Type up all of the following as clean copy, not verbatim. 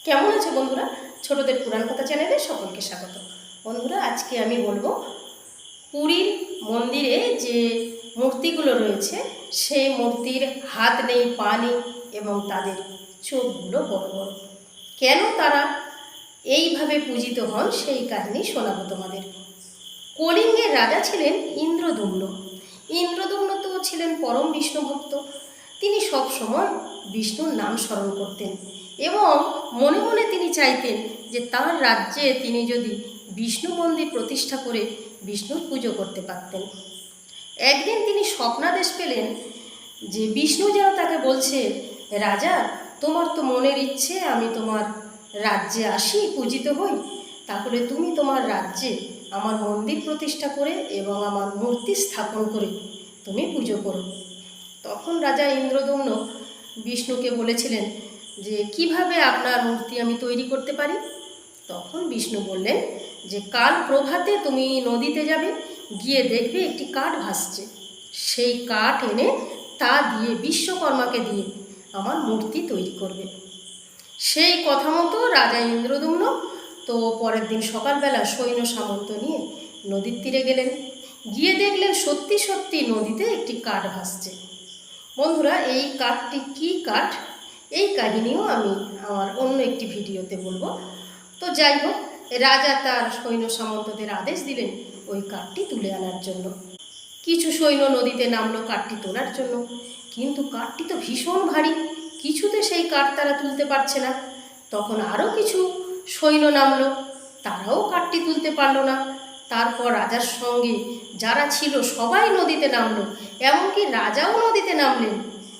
কেমন আছে বন্ধুরা? ছোটদের পুরাণ কথা চ্যানেলে সকলকে স্বাগত। বন্ধুরা, আজকে আমি বলবো পুরীর মন্দিরে যে মূর্তিগুলো রয়েছে সেই মূর্তির হাত নেই, পা নেই এবং তাদের চোখগুলো বড় বড়। কেন তারা এইভাবে পূজিত হন সেই কাহিনী শোনাবো তোমাদের। কলিঙ্গের রাজা ছিলেন ইন্দ্রদুম্ন। ইন্দ্রদুম্ন তো ছিলেন পরম বিষ্ণু ভক্ত। তিনি সব সময় বিষ্ণুর নাম স্মরণ করতেন এবং মনে মনে তিনি চাইতেন যে তার রাজ্যে তিনি যদি বিষ্ণু মন্দির প্রতিষ্ঠা করে বিষ্ণুর পুজো করতে পারতেন। একদিন তিনি স্বপ্নাদেশ পেলেন যে বিষ্ণু যেন তাকে বলছে, রাজা, তোমার তো মনের ইচ্ছে আমি তোমার রাজ্যে আসি, পূজিত হই, তাহলে তুমি তোমার রাজ্যে আমার মন্দির প্রতিষ্ঠা করে এবং আমার মূর্তি স্থাপন করে তুমি পুজো করো। তখন রাজা ইন্দ্রদম্ন বিষ্ণুকে বলেছিলেন যে কিভাবে আপনার মূর্তি আমি তৈরি করতে পারি। তখন বিষ্ণু বললেন যে কাল প্রভাতে তুমি নদীতে যাবে, গিয়ে দেখবে একটি কাঠ ভাসছে, সেই কাঠ এনে তা দিয়ে বিশ্বকর্মাকে দিয়ে আমার মূর্তি তৈরি করবে। সেই কথা মতো রাজা ইন্দ্রদম্ন তো পরের দিন সকালবেলা সৈন্য সামন্ত নিয়ে নদীর তীরে গেলেন। গিয়ে দেখলেন সত্যি সত্যি নদীতে একটি কাঠ ভাসছে। বন্ধুরা, এই কাঠটি কি কাঠ এই কাহিনীও আমি আমার অন্য একটি ভিডিওতে বলবো। তো যাই হোক, রাজা তার সৈন্য সামন্তদের আদেশ দিলেন ওই কাঠটি তুলে আনার জন্য। কিছু সৈন্য নদীতে নামলো কাঠটি তোলার জন্য, কিন্তু কাঠটি তো ভীষণ ভারী, কিছুতে সেই কাঠ তারা তুলতে পারছে না। তখন আরও কিছু সৈন্য নামলো, তারাও কাঠটি তুলতে পারলো না। তারপর রাজার সঙ্গে যারা ছিল সবাই নদীতে নামলো, এমনকি রাজাও নদীতে নামলেন,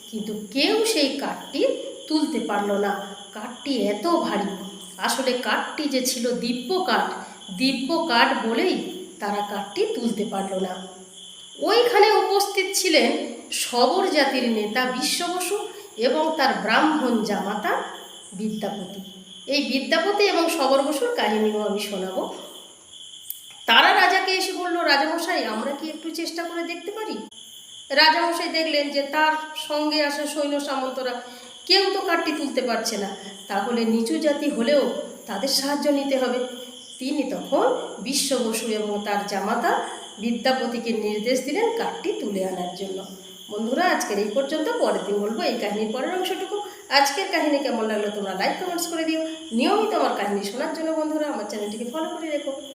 কিন্তু কেউ সেই কাঠটি তুলতে পারলো না। কাঠটি এত ভারী। আসলে কাঠটি যে ছিল দিব্য কাঠ, দিব্য কাঠ বলেই তারা কাঠটি তুলতে পারলো না। ওইখানে উপস্থিত ছিলেন শবর জাতির নেতা বিশ্ব বসু এবং তার ব্রাহ্মণ জামাতা বিদ্যাপতি। এই বিদ্যাপতি এবং শবর বসুর কাহিনীও আমি শোনাবো। তারা রাজাকে এসে বলল, রাজামশাই, আমরা কি একটু চেষ্টা করে দেখতে পারি? রাজামশাই দেখলেন যে তার সঙ্গে আসা সৈন্য সামন্তরা কেউ তো কাঠটি তুলতে পারছে না, তাহলে নিচু জাতি হলেও তাদের সাহায্য নিতে হবে। তিনি তখন বিশ্ব বসু এবং তার জামাতা বিদ্যাপতিকে নির্দেশ দিলেন কাঠটি তুলে আনার জন্য। বন্ধুরা, আজকের এই পর্যন্ত। পরের দিন বলবো এই কাহিনীর পরের অংশটুকু। আজকের কাহিনী কেমন লাগলো তোমরা লাইক কমেন্টস করে দিও। নিয়মিত আমার কাহিনী শোনার জন্য বন্ধুরা আমার চ্যানেলটিকে ফলো করে রেখো।